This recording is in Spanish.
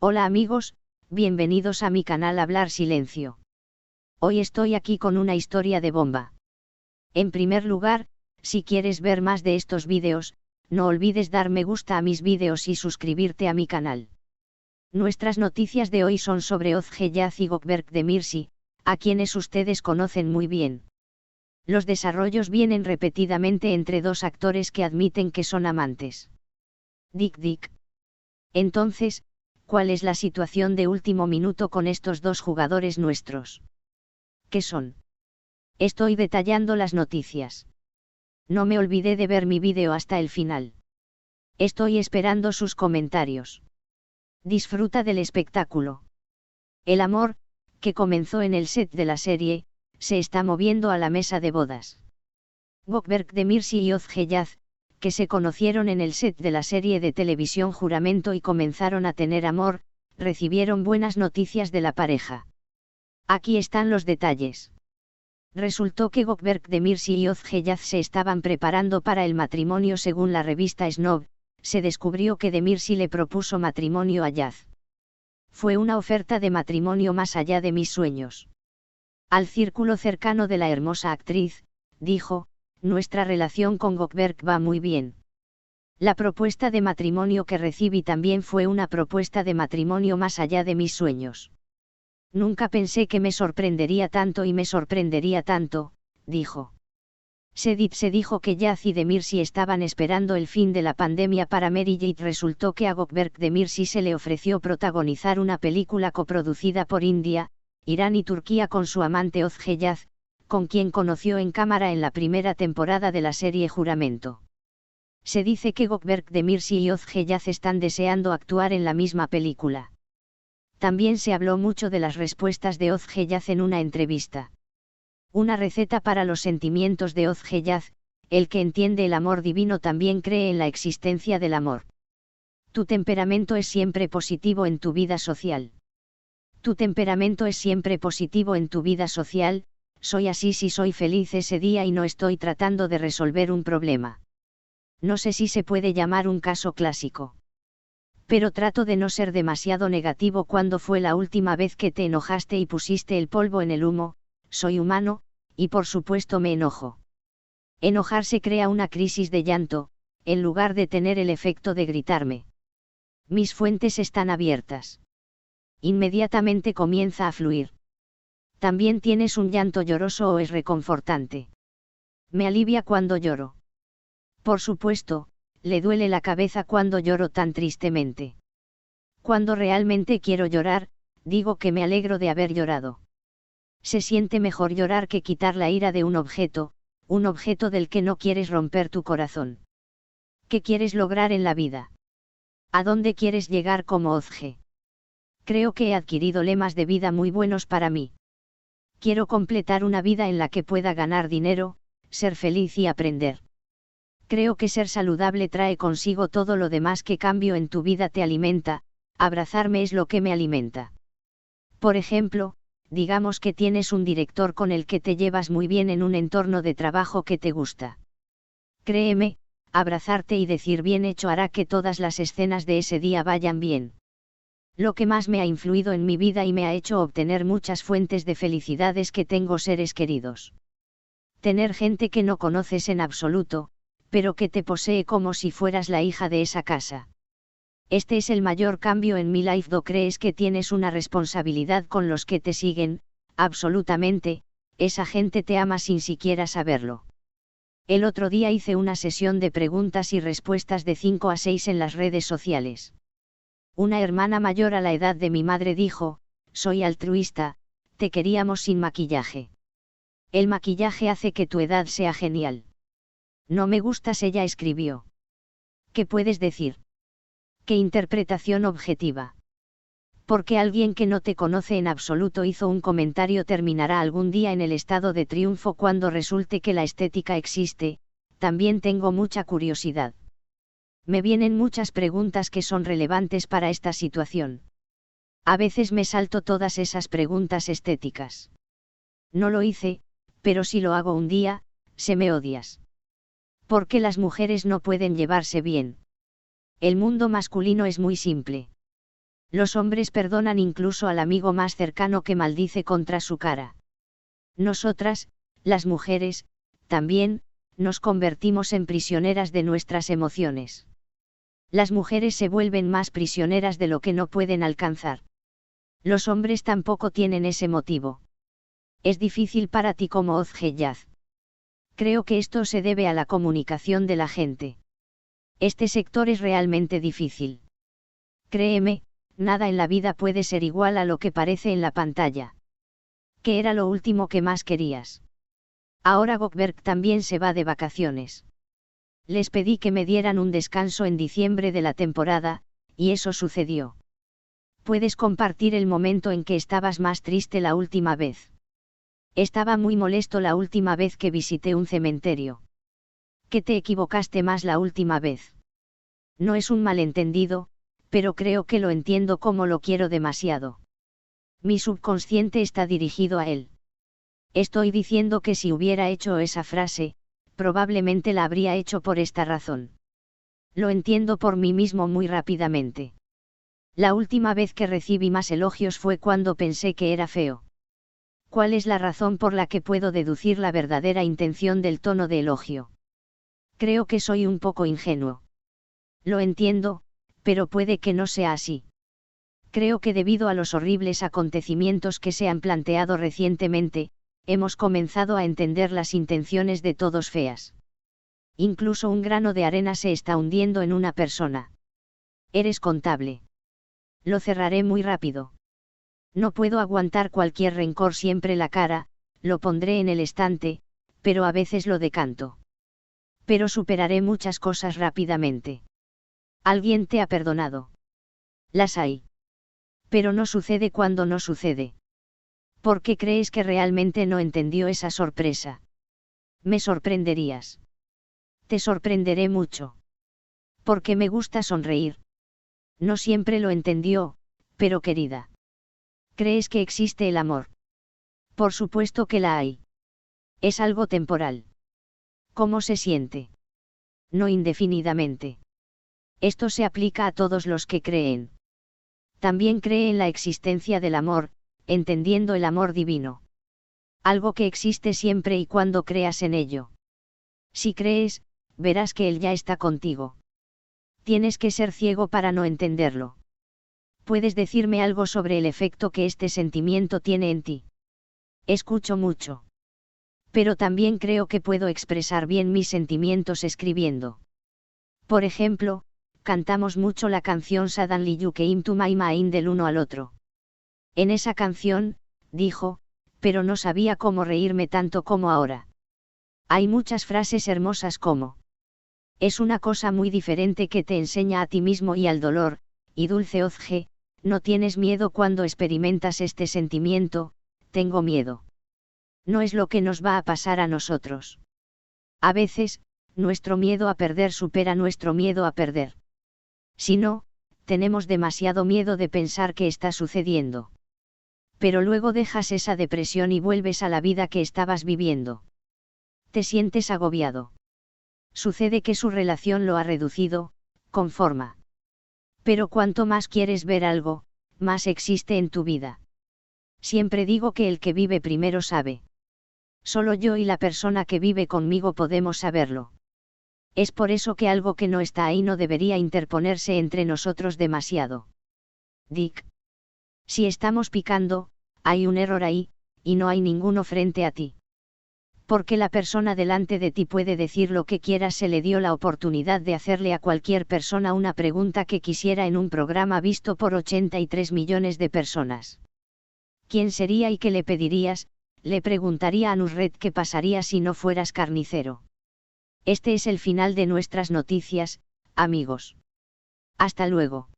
Hola amigos, bienvenidos a mi canal Hablar Silencio. Hoy estoy aquí con una historia de bomba. En primer lugar, si quieres ver más de estos vídeos, no olvides dar me gusta a mis vídeos y suscribirte a mi canal. Nuestras noticias de hoy son sobre Özge Yaz y Gökberk Demirci, a quienes ustedes conocen muy bien. Los desarrollos vienen repetidamente entre dos actores que admiten que son amantes. Dick. Entonces, ¿cuál es la situación de último minuto con estos dos jugadores nuestros? ¿Qué son? Estoy detallando las noticias. No me olvidé de ver mi vídeo hasta el final. Estoy esperando sus comentarios. Disfruta del espectáculo. El amor, que comenzó en el set de la serie, se está moviendo a la mesa de bodas. Gökberk Demirci y Özge Yaz, que se conocieron en el set de la serie de televisión Juramento y comenzaron a tener amor, recibieron buenas noticias de la pareja. Aquí están los detalles. Resultó que Gökberk Demirci y Özge Yaz se estaban preparando para el matrimonio según la revista Snob. Se descubrió que Demirci le propuso matrimonio a Yaz. Fue una oferta de matrimonio más allá de mis sueños. Al círculo cercano de la hermosa actriz, dijo, nuestra relación con Gökberk va muy bien. La propuesta de matrimonio que recibí también fue una propuesta de matrimonio más allá de mis sueños. Nunca pensé que me sorprendería tanto y me sorprendería tanto, dijo. Se dijo que Yaz y Demirci estaban esperando el fin de la pandemia para Mary-Jade. Resultó que a Gökberk Demirci se le ofreció protagonizar una película coproducida por India, Irán y Turquía con su amante Özge Yaz, con quien conoció en cámara en la primera temporada de la serie Juramento. Se dice que Gökberk Demirci y Özge Yaz están deseando actuar en la misma película. También se habló mucho de las respuestas de Özge Yaz en una entrevista. Una receta para los sentimientos de Özge Yaz: el que entiende el amor divino también cree en la existencia del amor. Tu temperamento es siempre positivo en tu vida social. Tu temperamento es siempre positivo en tu vida social. Soy así si soy feliz ese día y no estoy tratando de resolver un problema. No sé si se puede llamar un caso clásico. Pero trato de no ser demasiado negativo. ¿Cuándo fue la última vez que te enojaste y pusiste el polvo en el humo? Soy humano, y por supuesto me enojo. Enojarse crea una crisis de llanto, en lugar de tener el efecto de gritarme. Mis fuentes están abiertas. Inmediatamente comienza a fluir. ¿También tienes un llanto lloroso o es reconfortante? Me alivia cuando lloro. Por supuesto, le duele la cabeza cuando lloro tan tristemente. Cuando realmente quiero llorar, digo que me alegro de haber llorado. Se siente mejor llorar que quitar la ira de un objeto del que no quieres romper tu corazón. ¿Qué quieres lograr en la vida? ¿A dónde quieres llegar como Özge? Creo que he adquirido lemas de vida muy buenos para mí. Quiero completar una vida en la que pueda ganar dinero, ser feliz y aprender. Creo que ser saludable trae consigo todo lo demás. Que cambio en tu vida te alimenta, abrazarme es lo que me alimenta. Por ejemplo, digamos que tienes un director con el que te llevas muy bien en un entorno de trabajo que te gusta. Créeme, abrazarte y decir bien hecho hará que todas las escenas de ese día vayan bien. Lo que más me ha influido en mi vida y me ha hecho obtener muchas fuentes de felicidad es que tengo seres queridos. Tener gente que no conoces en absoluto, pero que te posee como si fueras la hija de esa casa. Este es el mayor cambio en mi life. ¿Crees que tienes una responsabilidad con los que te siguen? Absolutamente, esa gente te ama sin siquiera saberlo. El otro día hice una sesión de preguntas y respuestas de 5 a 6 en las redes sociales. Una hermana mayor a la edad de mi madre dijo, soy altruista, te queríamos sin maquillaje. El maquillaje hace que tu edad sea genial. No me gustas, ella escribió. ¿Qué puedes decir? ¿Qué interpretación objetiva? Porque alguien que no te conoce en absoluto hizo un comentario terminará algún día en el estado de triunfo cuando resulte que la estética existe. También tengo mucha curiosidad. Me vienen muchas preguntas que son relevantes para esta situación. A veces me salto todas esas preguntas estéticas. No lo hice, pero si lo hago un día, se me odias. ¿Por qué las mujeres no pueden llevarse bien? El mundo masculino es muy simple. Los hombres perdonan incluso al amigo más cercano que maldice contra su cara. Nosotras, las mujeres, también, nos convertimos en prisioneras de nuestras emociones. Las mujeres se vuelven más prisioneras de lo que no pueden alcanzar. Los hombres tampoco tienen ese motivo. Es difícil para ti como Ozgeyaz. Creo que esto se debe a la comunicación de la gente. Este sector es realmente difícil. Créeme, nada en la vida puede ser igual a lo que parece en la pantalla. ¿Qué era lo último que más querías? Ahora Goldberg también se va de vacaciones. Les pedí que me dieran un descanso en diciembre de la temporada, y eso sucedió. ¿Puedes compartir el momento en que estabas más triste la última vez? Estaba muy molesto la última vez que visité un cementerio. ¿Que te equivocaste más la última vez? No es un malentendido, pero creo que lo entiendo como lo quiero demasiado. Mi subconsciente está dirigido a él. Estoy diciendo que si hubiera hecho esa frase, probablemente la habría hecho por esta razón. Lo entiendo por mí mismo muy rápidamente. La última vez que recibí más elogios fue cuando pensé que era feo. ¿Cuál es la razón por la que puedo deducir la verdadera intención del tono de elogio? Creo que soy un poco ingenuo. Lo entiendo, pero puede que no sea así. Creo que debido a los horribles acontecimientos que se han planteado recientemente, hemos comenzado a entender las intenciones de todos feas. Incluso un grano de arena se está hundiendo en una persona. Eres contable. Lo cerraré muy rápido. No puedo aguantar cualquier rencor siempre la cara, lo pondré en el estante, pero a veces lo decanto. Pero superaré muchas cosas rápidamente. ¿Alguien te ha perdonado? Las hay. Pero no sucede cuando no sucede. ¿Por qué crees que realmente no entendió esa sorpresa? Me sorprenderías. Te sorprenderé mucho. Porque me gusta sonreír. No siempre lo entendió, pero querida. ¿Crees que existe el amor? Por supuesto que la hay. Es algo temporal. ¿Cómo se siente? No indefinidamente. Esto se aplica a todos los que creen. También cree en la existencia del amor, entendiendo el amor divino. Algo que existe siempre y cuando creas en ello. Si crees, verás que Él ya está contigo. Tienes que ser ciego para no entenderlo. ¿Puedes decirme algo sobre el efecto que este sentimiento tiene en ti? Escucho mucho. Pero también creo que puedo expresar bien mis sentimientos escribiendo. Por ejemplo, cantamos mucho la canción Suddenly You Came to My Mind del uno al otro. En esa canción, dijo, pero no sabía cómo reírme tanto como ahora. Hay muchas frases hermosas como: es una cosa muy diferente que te enseña a ti mismo y al dolor, y dulce Ozge, no tienes miedo cuando experimentas este sentimiento, tengo miedo. No es lo que nos va a pasar a nosotros. A veces, nuestro miedo a perder supera nuestro miedo a perder. Si no, tenemos demasiado miedo de pensar que está sucediendo. Pero luego dejas esa depresión y vuelves a la vida que estabas viviendo. Te sientes agobiado. Sucede que su relación lo ha reducido, con forma. Pero cuanto más quieres ver algo, más existe en tu vida. Siempre digo que el que vive primero sabe. Solo yo y la persona que vive conmigo podemos saberlo. Es por eso que algo que no está ahí no debería interponerse entre nosotros demasiado. Dick. Si estamos picando, hay un error ahí, y no hay ninguno frente a ti. Porque la persona delante de ti puede decir lo que quiera. Se le dio la oportunidad de hacerle a cualquier persona una pregunta que quisiera en un programa visto por 83 millones de personas. ¿Quién sería y qué le pedirías? Le preguntaría a Nusret qué pasaría si no fueras carnicero. Este es el final de nuestras noticias, amigos. Hasta luego.